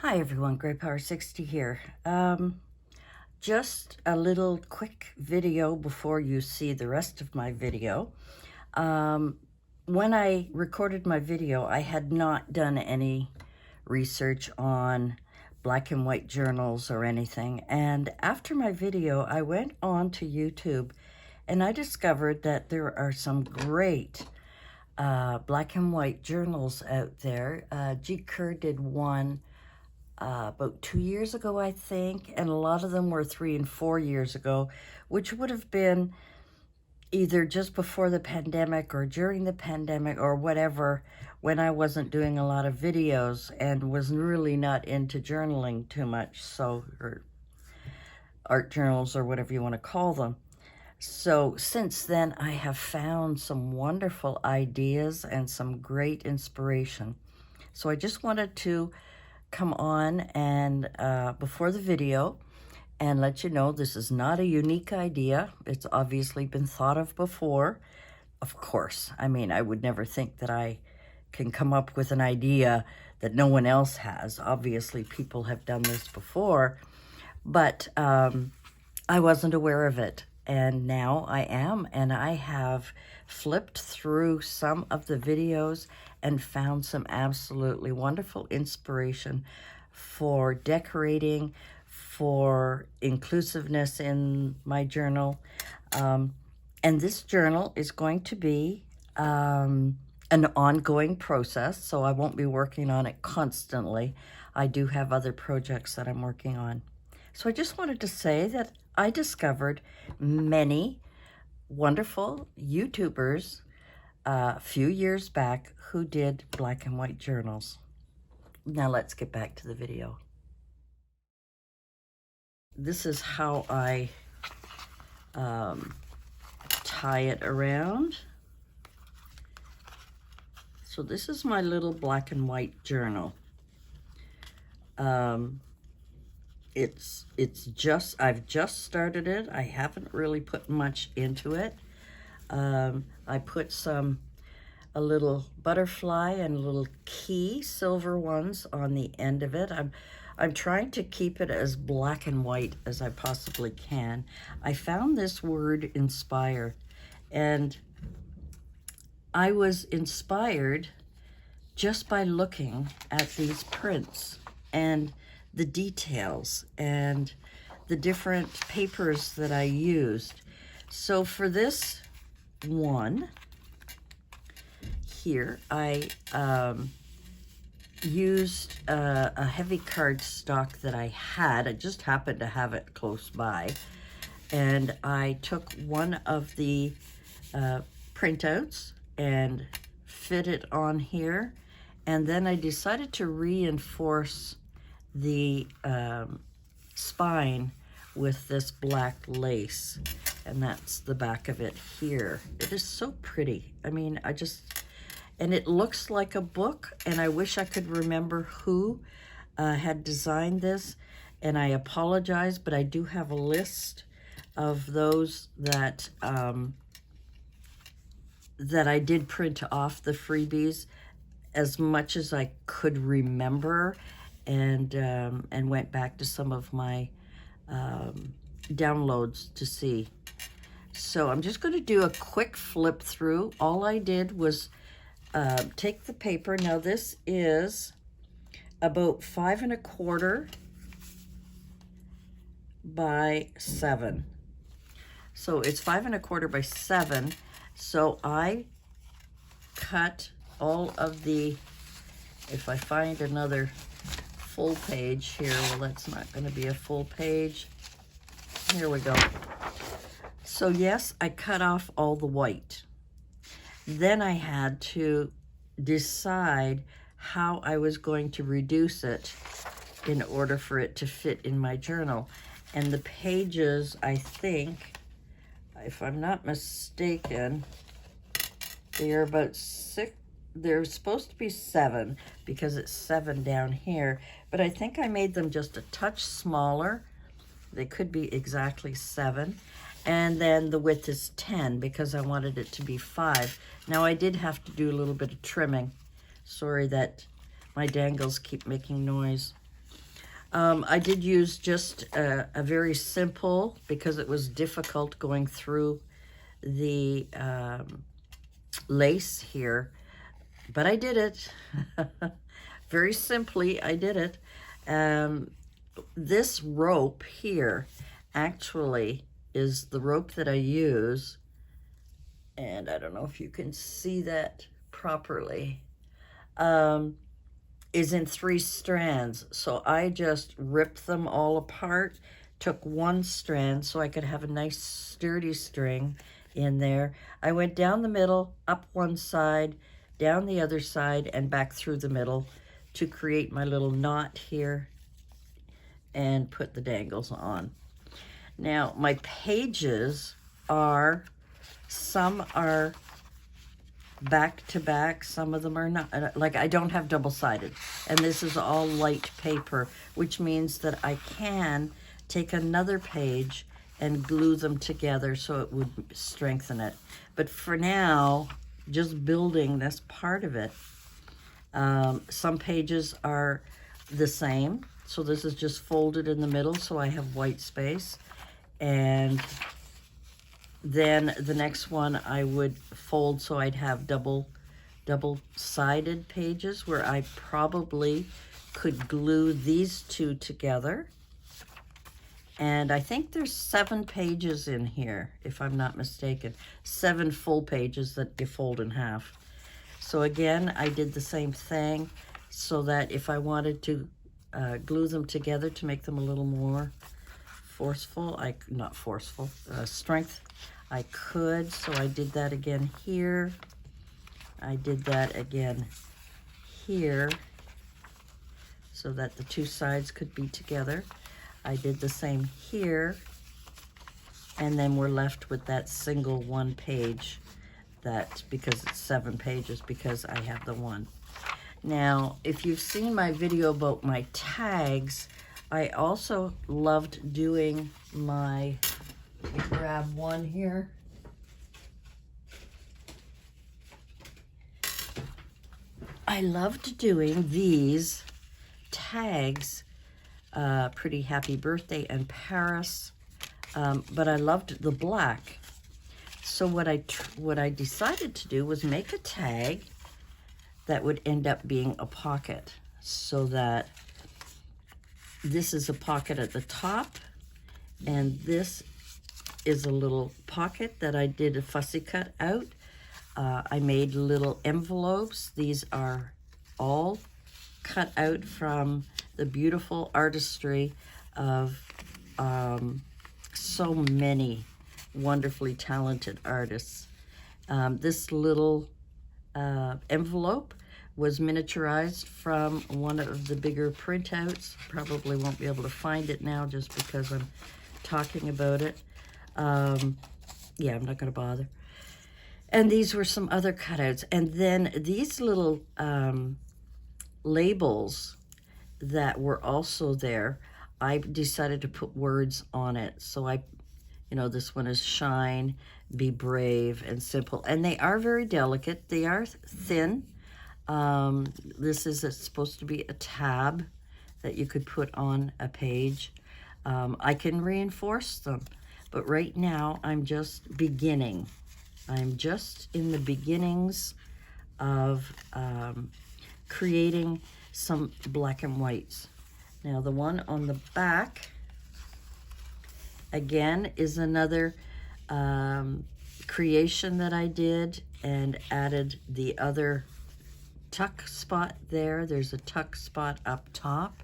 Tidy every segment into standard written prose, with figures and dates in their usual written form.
Hi everyone, Grey Power 60 here. Just a little quick video before you see the rest of my video. When I recorded my video, I had not done any research on black and white journals or anything. And after my video, I went on to YouTube and I discovered that there are some great black and white journals out there. Kerr did one about 2 years ago, I think, and a lot of them were 3 and 4 years ago, which would have been either just before the pandemic or during the pandemic or whatever, when I wasn't doing a lot of videos and was really not into journaling too much, or art journals or whatever you want to call them. So since then, I have found some wonderful ideas and some great inspiration. So I just wanted to come on and before the video and let you know this is not a unique idea. It's obviously been thought of before. Of course, I mean, I would never think that I can come up with an idea that no one else has. Obviously, people have done this before, but I wasn't aware of it. And now I am, and I have flipped through some of the videos and found some absolutely wonderful inspiration for decorating, for inclusiveness in my journal. And this journal is going to be an ongoing process, so I won't be working on it constantly. I do have other projects that I'm working on. So I just wanted to say that I discovered many wonderful YouTubers a few years back who did black and white journals. Now let's get back to the video. This is how I tie it around. So this is my little black and white journal. I've just started it. I haven't really put much into it. I put a little butterfly and a little key, silver ones on the end of it. I'm trying to keep it as black and white as I possibly can. I found this word inspire, and I was inspired just by looking at these prints and the details and the different papers that I used. So for this one here, I used a heavy cardstock that I had. I just happened to have it close by. And I took one of the printouts and fit it on here. And then I decided to reinforce the spine with this black lace, and that's the back of it here. It is so pretty. I mean, and it looks like a book, and I wish I could remember who had designed this, and I apologize, but I do have a list of those that that I did print off the freebies as much as I could remember, and went back to some of my downloads to see. So I'm just going to do a quick flip through. All I did was take the paper. Now this is about 5 1/4 by 7. So it's 5 1/4 by 7. So I cut all of the, if I find another full page here, well, that's not going to be a full page. Here we go. So yes, I cut off all the white. Then I had to decide how I was going to reduce it in order for it to fit in my journal. And the pages, I think, if I'm not mistaken, they are about 6. They're supposed to be 7 because it's 7 down here, but I think I made them just a touch smaller. They could be exactly 7. And then the width is 10 because I wanted it to be 5. Now I did have to do a little bit of trimming. Sorry that my dangles keep making noise. I did use just a very simple, because it was difficult going through the lace here, but I did it. Very simply, I did it. This rope here actually is the rope that I use, and I don't know if you can see that properly, is in 3 strands. So I just ripped them all apart, took one strand so I could have a nice sturdy string in there. I went down the middle, up one side, down the other side, and back through the middle to create my little knot here and put the dangles on. Now, my pages are, some are back to back, some of them are not. Like, I don't have double-sided, and this is all light paper, which means that I can take another page and glue them together so it would strengthen it. But for now, just building this part of it, some pages are the same, so this is just folded in the middle so I have white space, and then the next one I would fold so I'd have double-sided pages where I probably could glue these 2 together. And I think there's 7 pages in here, if I'm not mistaken. 7 full pages that you fold in half. So again, I did the same thing so that if I wanted to glue them together to make them a little more forceful, strength, I could. So I did that again here. I did that again here so that the 2 sides could be together. I did the same here, and then we're left with that single 1 page, that, because it's 7 pages, because I have the 1. Now, if you've seen my video about my tags, I also loved doing my, let me grab one here. I loved doing these tags, Pretty Happy Birthday and Paris, but I loved the black. So what I decided to do was make a tag that would end up being a pocket, so that this is a pocket at the top, and this is a little pocket that I did a fussy cut out. I made little envelopes. These are all cut out from the beautiful artistry of so many wonderfully talented artists. This little envelope was miniaturized from one of the bigger printouts. Probably won't be able to find it now just because I'm talking about it. Yeah, I'm not going to bother. And these were some other cutouts. And then these little labels that were also there, I decided to put words on it. So this one is shine, be brave, and simple. And they are very delicate. They are thin. This is supposed to be a tab that you could put on a page. I can reinforce them, but right now I'm just beginning. I'm just in the beginnings of creating some black and whites. Now the one on the back, again, is another creation that I did and added the other tuck spot there. There's a tuck spot up top.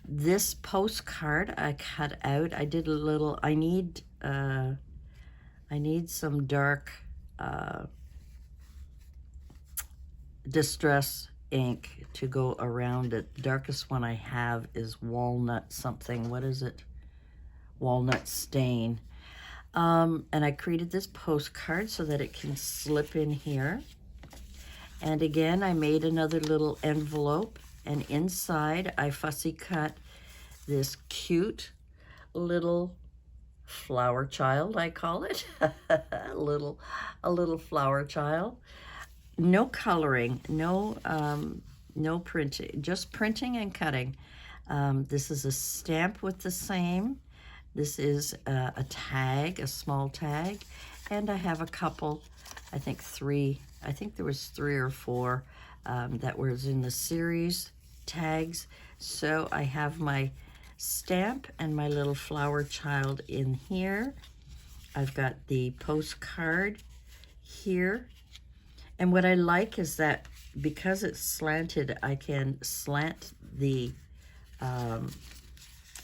This postcard I cut out. I did a little, I need some dark distress ink to go around it. The darkest one I have is walnut something. What is it? Walnut stain. And I created this postcard so that it can slip in here. And again, I made another little envelope, and inside I fussy cut this cute little flower child, I call it. a little flower child. No coloring, no No printing, just printing and cutting. This is a stamp with the same. This is a tag, a small tag, and I have a couple, I think there was 3 or 4 that was in the series tags. So I have my stamp and my little flower child in here. I've got the postcard here. And what I like is that because it's slanted, I can slant the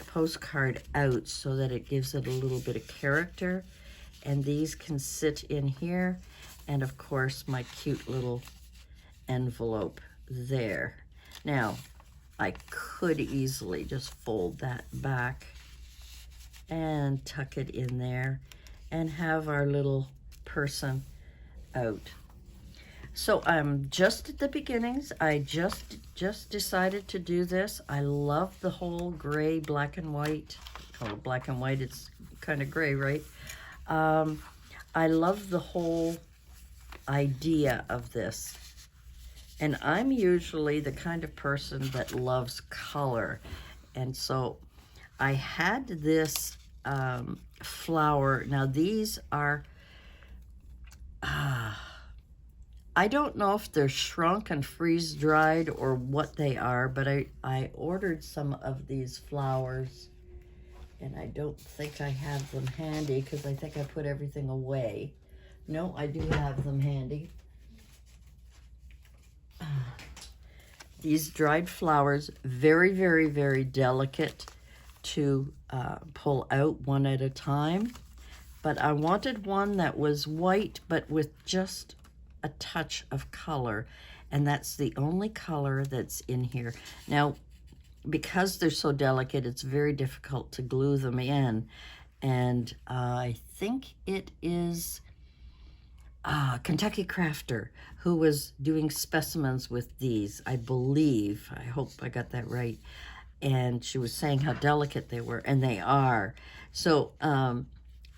postcard out so that it gives it a little bit of character. And these can sit in here. And of course, my cute little envelope there. Now, I could easily just fold that back and tuck it in there and have our little person out. So I'm just at the beginnings. I just decided to do this. I love the whole gray, black and white. Call it black and white, it's kind of gray, right? I love the whole idea of this. And I'm usually the kind of person that loves color. And so I had this flower. Now these are, I don't know if they're shrunk and freeze-dried or what they are, but I ordered some of these flowers, and I don't think I have them handy because I think I put everything away. No, I do have them handy. These dried flowers, very, very, very delicate to pull out one at a time. But I wanted one that was white, but with just a touch of color. And that's the only color that's in here. Now, because they're so delicate, it's very difficult to glue them in. And I think it is Kentucky Crafter who was doing specimens with these, I believe. I hope I got that right. And she was saying how delicate they were, and they are. So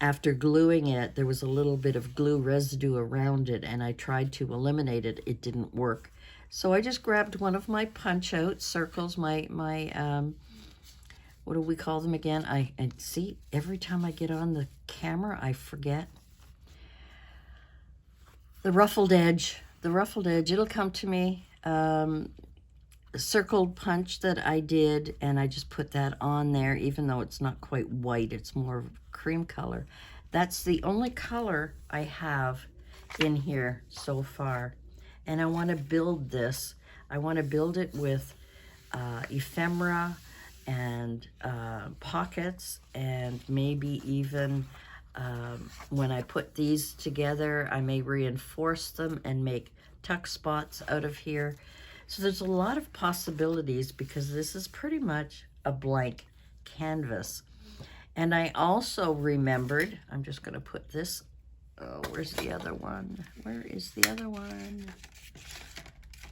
after gluing it, there was a little bit of glue residue around it, and I tried to eliminate it. It didn't work. So I just grabbed one of my punch-out circles, my what do we call them again? And see, every time I get on the camera, I forget. The ruffled edge, it'll come to me. Circled punch that I did, and I just put that on there, even though it's not quite white, it's more cream color. That's the only color I have in here so far. And I want to build this. I want to build it with ephemera and pockets, and maybe even when I put these together, I may reinforce them and make tuck spots out of here. So there's a lot of possibilities because this is pretty much a blank canvas. And I also remembered, I'm just going to put this, oh, where's the other one? Where is the other one?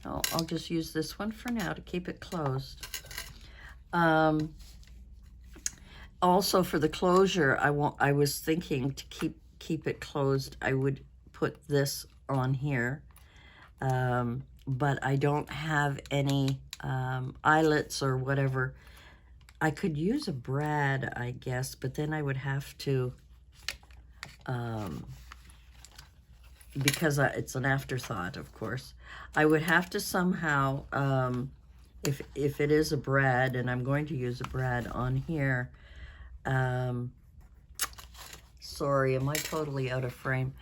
Oh, I'll just use this one for now to keep it closed. Also for the closure, I was thinking to keep it closed, I would put this on here. But I don't have any eyelets or whatever. I could use a brad, I guess, but then I would have to, because it's an afterthought, of course, I would have to somehow, if it is a brad, and I'm going to use a brad on here, sorry, am I totally out of frame?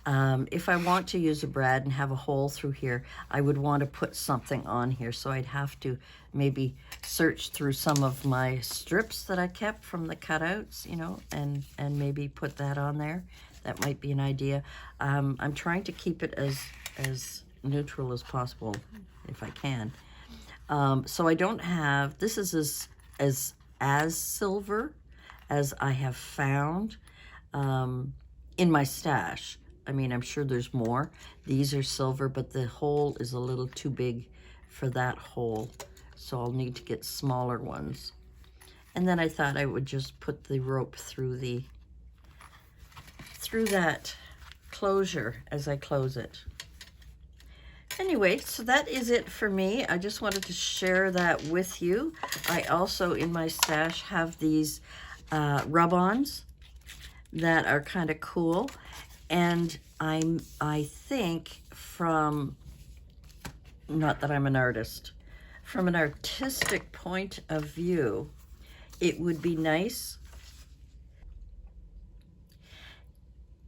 If I want to use a brad and have a hole through here, I would want to put something on here. So I'd have to maybe search through some of my strips that I kept from the cutouts, you know, and maybe put that on there. That might be an idea. I'm trying to keep it as neutral as possible, if I can. So I don't have, this is as silver as I have found in my stash. I mean, I'm sure there's more. These are silver, but the hole is a little too big for that hole. So I'll need to get smaller ones. And then I thought I would just put the rope through that closure as I close it. Anyway, so that is it for me. I just wanted to share that with you. I also, in my stash, have these rub-ons that are kind of cool. And I think from, not that I'm an artist, from an artistic point of view, it would be nice.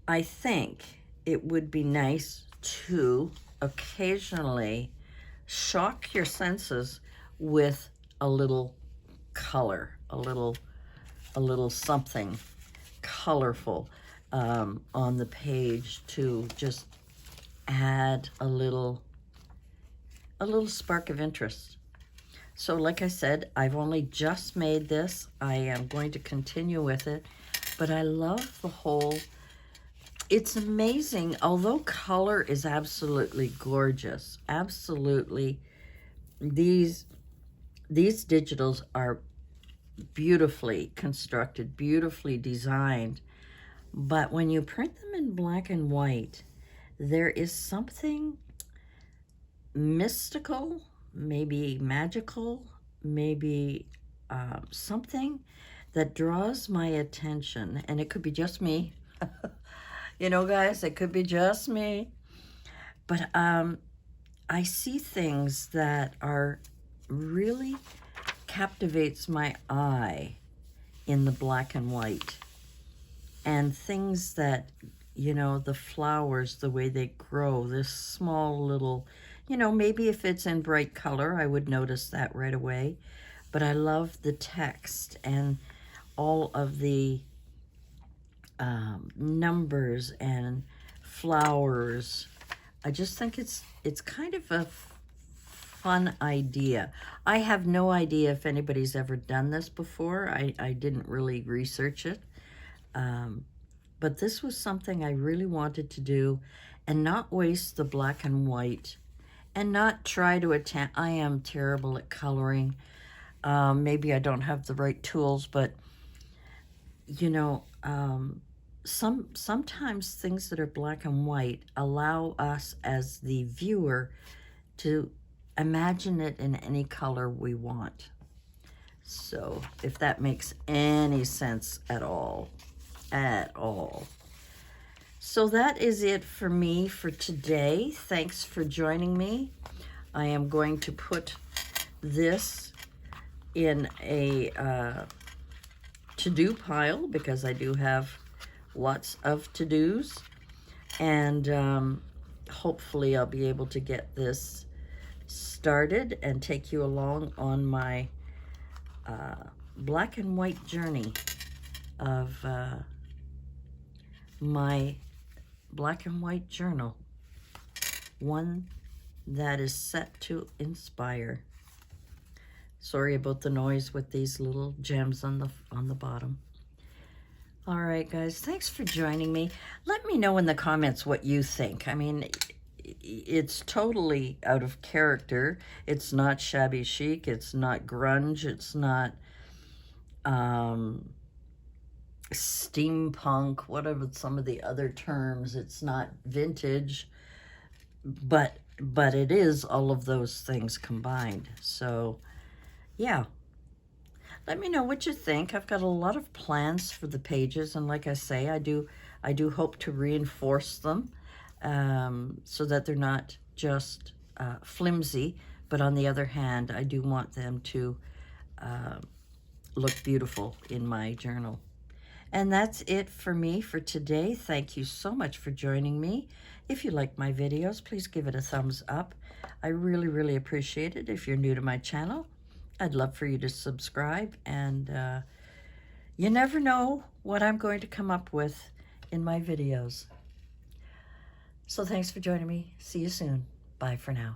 I think it would be nice to occasionally shock your senses with a little color, a little something colorful on the page to just add a little spark of interest. So like I said, I've only just made this. I am going to continue with it, but I love the whole, it's amazing. Although color is absolutely gorgeous, absolutely, these digitals are beautifully constructed, beautifully designed. But when you print them in black and white, there is something mystical, maybe magical, maybe something that draws my attention. And it could be just me. You know, guys, it could be just me. But I see things that are really captivates my eye in the black and white. And things that, you know, the flowers, the way they grow, this small little, you know, maybe if it's in bright color, I would notice that right away. But I love the text and all of the numbers and flowers. I just think it's kind of a fun idea. I have no idea if anybody's ever done this before. I didn't really research it. But this was something I really wanted to do and not waste the black and white and not try to attempt. I am terrible at coloring. Maybe I don't have the right tools, but you know, sometimes things that are black and white allow us as the viewer to imagine it in any color we want. So if that makes any sense at all. So that is it for me for today. Thanks for joining me. I am going to put this in a to-do pile because I do have lots of to-dos, and hopefully I'll be able to get this started and take you along on my black and white journey of my black and white journal, one that is set to inspire. Sorry about the noise with these little gems on the bottom. All right, guys, thanks for joining me. Let me know in the comments what you think. I mean, it's totally out of character. It's not shabby chic. It's not grunge. It's not steampunk, whatever some of the other terms. It's not vintage, but it is all of those things combined. So yeah, let me know what you think. I've got a lot of plans for the pages, and like I say, I do hope to reinforce them so that they're not just flimsy, but on the other hand, I do want them to look beautiful in my journal. And that's it for me for today. Thank you so much for joining me. If you like my videos, please give it a thumbs up. I really, really appreciate it. If you're new to my channel, I'd love for you to subscribe. And you never know what I'm going to come up with in my videos. So thanks for joining me. See you soon. Bye for now.